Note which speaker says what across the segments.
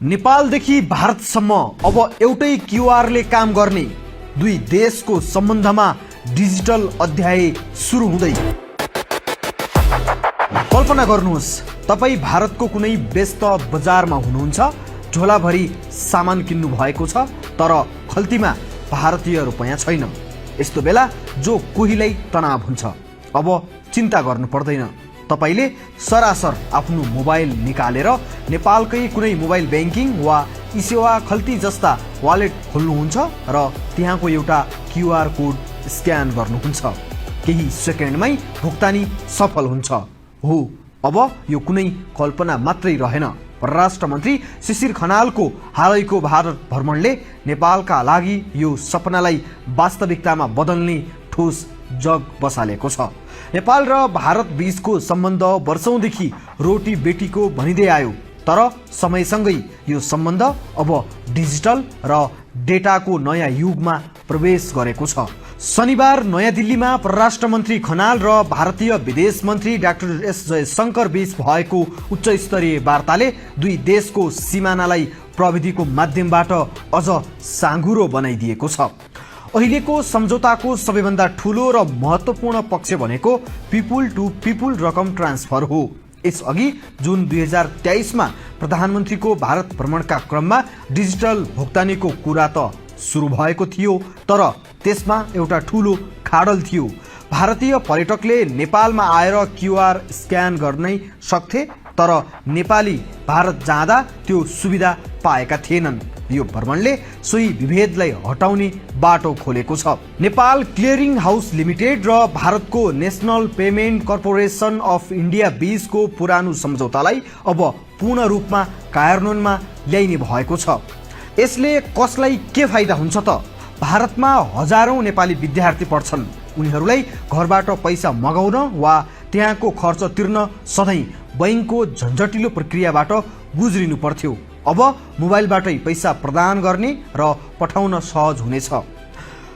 Speaker 1: नेपालदेखि भारतसम्म अब एउटै क्यूआरले काम गर्ने दुई देशको सम्बन्धमा डिजिटल अध्याय सुरु हुँदै। कल्पना गर्नुहोस्, तपाईँ भारतको कुनै व्यस्त बजारमा हुनुहुन्छ, झोलाभरि सामान किन्नु भएको छ, तर खल्तीमा भारतीय रुपैयाँ छैन। यस्तो बेला जो कोहीलाई तनाव हुन्छ। अब चिन्ता गर्नु पर्दैन, तपाईले सरासर आफ्नो मोबाइल निकालेर नेपालकै कुनै मोबाइल ब्याङ्किङ वा ई-सेवा खल्ती जस्ता वालेट खोल्नुहुन्छ र त्यहाँको एउटा क्यूआर कोड स्क्यान गर्नुहुन्छ। केही सेकेन्डमै भुक्तानी सफल हुन्छ। हो, अब यो कुनै कल्पना मात्रै रहेन। परराष्ट्र मन्त्री शिशिर खनालको हालैको भारत भ्रमणले नेपालका लागि यो सपनालाई वास्तविकतामा बदल्ने ठोस जग बसालेको छ। नेपाल र भारत बीचको सम्बन्ध वर्षौंदेखि रोटी बेटीको भनिँदै आयो, तर समयसँगै यो सम्बन्ध अब डिजिटल र डेटाको नयाँ युगमा प्रवेश गरेको छ। शनिबार नयाँ दिल्लीमा परराष्ट्र मन्त्री खनाल र भारतीय विदेश मन्त्री डाक्टर एस जयशंकर बीच भएको उच्च स्तरीय वार्ताले दुई देशको सिमानालाई प्रविधिको माध्यमबाट अझ साँघुरो बनाइदिएको छ। अहिलेको सम्झौताको सबैभन्दा ठूलो र महत्त्वपूर्ण पक्ष भनेको पिपुल टु पिपुल रकम ट्रान्सफर हो। यसअघि जुन 2023 मा प्रधानमन्त्रीको भारत भ्रमणका क्रममा डिजिटल भुक्तानीको कुरा त सुरु भएको थियो, तर त्यसमा एउटा ठूलो खाडल थियो। भारतीय पर्यटकले नेपालमा आएर क्यूआर स्क्यान गर्नै सक्थे, तर नेपाली भारत जाँदा त्यो सुविधा पाएका थिएनन्। यो भ्रमणले सोही विभेदलाई हटाउने बाटो खोलेको छ। नेपाल क्लियरिङ हाउस लिमिटेड र भारतको national payment corporation of India बीचको पुरानो सम्झौतालाई अब पूर्ण रूपमा कार्यान्वयनमा ल्याइने भएको छ। यसले कसलाई के फाइदा हुन्छ त? भारतमा हजारौं नेपाली विद्यार्थी पढ्छन्। उनीहरूलाई घरबाट पैसा मगाउन वा त्यहाँको खर्च तिर्न सधैँ बैंकको झन्झटिलो प्रक्रियाबाट गुज्रिनु पर्थ्यो। अब मोबाइलबाटै पैसा प्रदान गर्ने र पठाउन सहज हुनेछ।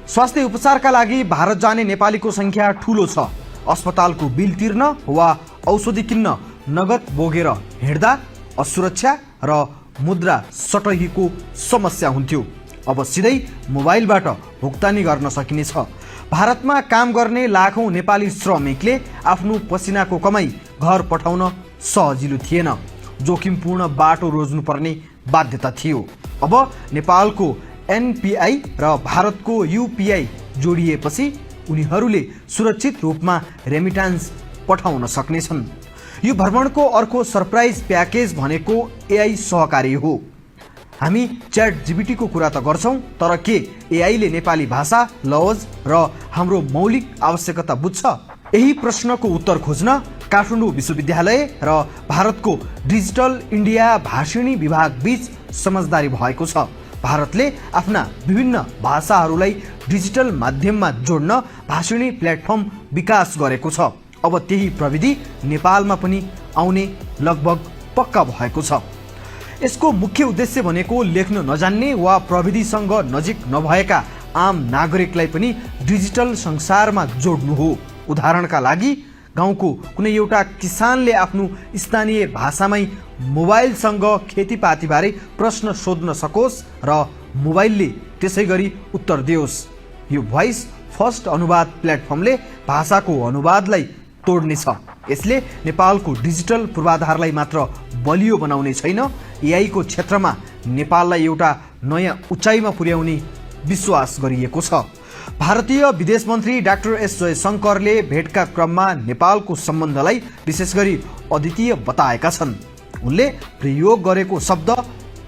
Speaker 1: स्वास्थ्य उपचारका लागि भारत जाने नेपालीको संख्या ठूलो छ। अस्पतालको बिल तिर्न वा औषधि किन्न नगद बोकेर हिँड्दा असुरक्षा र मुद्रा सटहीको समस्या हुन्थ्यो। अब सिधै मोबाइलबाट भुक्तानी गर्न सकिनेछ। भारतमा काम गर्ने लाखौं नेपाली श्रमिकले आफ्नो पसिनाको कमाई घर पठाउन सजिलो थिएन। जोखिमपूर्ण बाटो रोज्नुपर्ने बाध्यता थियो। अब नेपालको एनपीआई र भारतको यूपीआई जोडिएपछि उनीहरूले सुरक्षित रूपमा रेमिटान्स पठाउन सक्नेछन्। यो भ्रमणको अर्को सरप्राइज प्याकेज भनेको एआई सहकारी हो। हामी च्याट जीपीटी को कुरा त गर्छौं, तर के एआईले नेपाली भाषा, लवज र हाम्रो मौलिक आवश्यकता बुझ्छ? यही प्रश्नको उत्तर खोज्न काठमाडौँ विश्वविद्यालय र भारतको डिजिटल इन्डिया भाषिणी विभाग बीच समझदारी भएको छ। भारतले आफ्ना विभिन्न भाषाहरूलाई डिजिटल माध्यममा जोड्न भाषिणी प्लेटफर्म विकास गरेको छ। अब त्यही प्रविधि नेपालमा पनि आउने लगभग पक्का भएको छ। यसको मुख्य उद्देश्य भनेको लेख्न नजान्ने वा प्रविधिसँग नजिक नभएका आम नागरिकलाई पनि डिजिटल संसारमा जोड्नु हो। उदाहरणका लागि गाउँको कुनै एउटा किसानले आफ्नो स्थानीय भाषामै मोबाइलसँग खेतीपातीबारे प्रश्न सोध्न सकोस् र मोबाइलले त्यसै गरी उत्तर दियोस्। यो भोइस फर्स्ट अनुवाद प्लेटफर्मले भाषाको अनुवादलाई तोड्नेछ। यसले नेपालको डिजिटल पूर्वाधारलाई मात्र बलियो बनाउने छैन, एआई को क्षेत्रमा नेपाललाई एउटा नयाँ उचाइमा पुर्याउने विश्वास गरिएको छ। भारतीय विदेश मन्त्री डाक्टर एस जयशंकरले भेटका क्रममा नेपालको सम्बन्धलाई विशेष गरी अद्वितीय बताएका छन्। उनले प्रयोग गरेको शब्द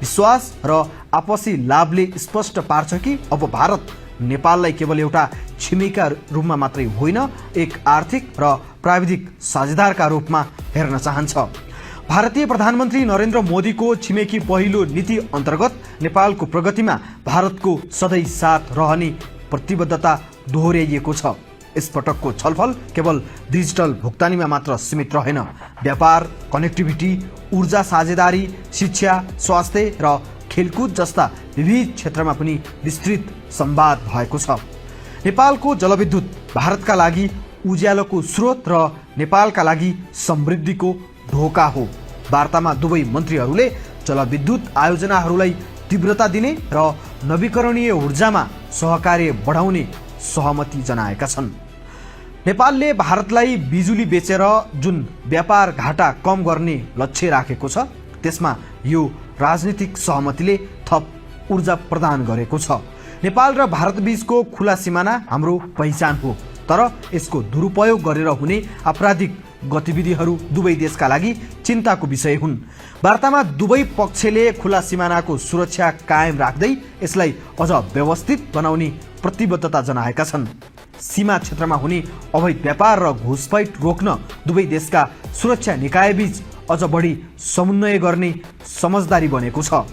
Speaker 1: विश्वास र आपसी लाभले स्पष्ट पार्छ कि अब भारत नेपाललाई केवल एउटा छिमेकीका रूपमा मात्रै होइन, एक आर्थिक र प्राविधिक साझेदारका रूपमा हेर्न चाहन्छ। भारतीय प्रधानमन्त्री नरेन्द्र मोदीको छिमेकी पहिलो नीति अन्तर्गत नेपालको प्रगतिमा भारतको सधैँ साथ रहने प्रतिबद्धता दोहोर्याइएको छ। यसपटकको छलफल केवल डिजिटल भुक्तानीमा मात्र सीमित रहेन। व्यापार, कनेक्टिभिटी, ऊर्जा साझेदारी, शिक्षा, स्वास्थ्य र खेलकुद जस्ता विविध क्षेत्रमा पनि विस्तृत संवाद भएको छ। नेपालको जलविद्युत भारतका लागि उज्यालोको स्रोत र नेपालका लागि समृद्धिको ढोका हो। वार्तामा दुवै मन्त्रीहरूले जलविद्युत आयोजनाहरूलाई तीव्रता दिने र नवीकरणीय ऊर्जामा सहकार्य बढाउने सहमति जनाएका छन्। नेपालले भारतलाई बिजुली बेचेर जुन व्यापार घाटा कम गर्ने लक्ष्य राखेको छ त्यसमा यो राजनीतिक सहमतिले थप ऊर्जा प्रदान गरेको छ। नेपाल र भारत बीचको खुला सिमाना हाम्रो पहिचान हो, तर यसको दुरुपयोग गरेर हुने आपराधिक गतिविधिहरू दुवै देशका लागि चिन्ताको विषय हुन्। वार्तामा दुवै पक्षले खुला सिमानाको सुरक्षा कायम राख्दै यसलाई अझ व्यवस्थित बनाउने प्रतिबद्धता जनाएका छन्। सीमा क्षेत्रमा हुने अवैध व्यापार र घुसपैठ रोक्न दुवै देशका सुरक्षा निकायबीच अझ बढी समन्वय गर्ने समझदारी बनेको छ।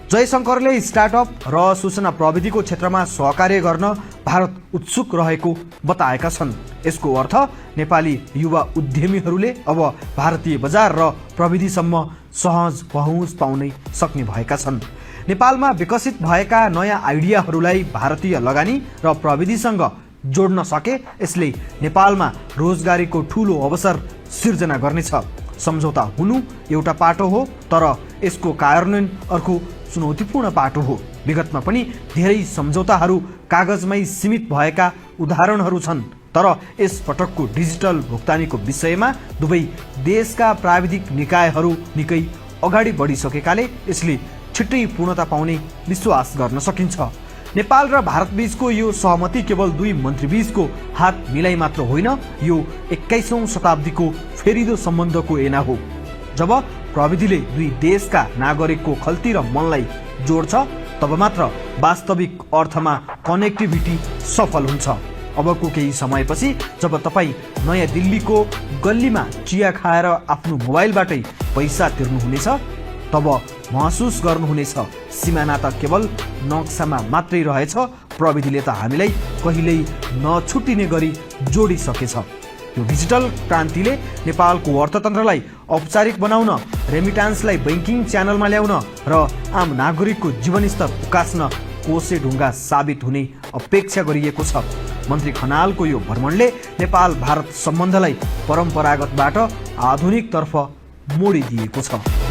Speaker 1: जयशंकरले स्टार्टअप र सूचना प्रविधिको क्षेत्रमा सहकार्य गर्न भारत उत्सुक रहेको बताएका छन्। यसको अर्थ नेपाली युवा उद्यमीहरूले अब भारतीय बजार र प्रविधिसम्म सहज पहुँच पाउन सक्ने भएका छन्। नेपालमा विकसित भएका नयाँ आइडियाहरूलाई भारतीय लगानी र प्रविधिसँग जोड्न सके यसले नेपालमा रोजगारीको ठूलो अवसर सिर्जना गर्नेछ। सम्झौता हुनु एउटा पाटो हो, तर यसको कार्यान्वयन अर्को चुनौतीपूर्ण पाटो हो। विगतमा पनि धेरै सम्झौताहरू कागजमै सीमित भएका उदाहरणहरू छन्, तर यस पटकको डिजिटल भुक्तानीको विषयमा दुवै देशका प्राविधिक निकायहरू निकै अगाडि बढिसकेकाले यसले छिट्टै पूर्णता पाउने विश्वास गर्न सकिन्छ। नेपाल र भारत बीचको यो सहमति केवल दुई मन्त्री बीचको हात मिलाइ मात्र होइन, यो 21औं शताब्दीको फेरिदो सम्बन्धको ऐना हो। जब प्रविधिले दुई देशका नागरिकको खल्ती र मनलाई जोड्छ तब मात्र वास्तविक अर्थमा कनेक्टिभिटी सफल हुन्छ। अबको केही समयपछि जब तपाईँ नयाँ दिल्लीको गल्लीमा चिया खाएर आफ्नो मोबाइलबाटै पैसा तिर्नुहुनेछ तब महसुस गर्नुहुनेछ सिमाना त केवल नक्सामा मात्रै रहेछ, प्रविधिले त हामीलाई कहिल्यै नछुटिने गरी जोडिसकेछ। यो डिजिटल क्रान्तिले नेपालको अर्थतन्त्रलाई औपचारिक बनाउन, रेमिटान्सलाई बैंकिङ च्यानलमा ल्याउन र आम नागरिकको जीवनस्तर उकास्न कोसे ढुङ्गा साबित हुने अपेक्षा गरिएको छ। मन्त्री खनालको यो भ्रमणले नेपाल भारत सम्बन्धलाई परम्परागतबाट आधुनिकतर्फ मोडिदिएको छ।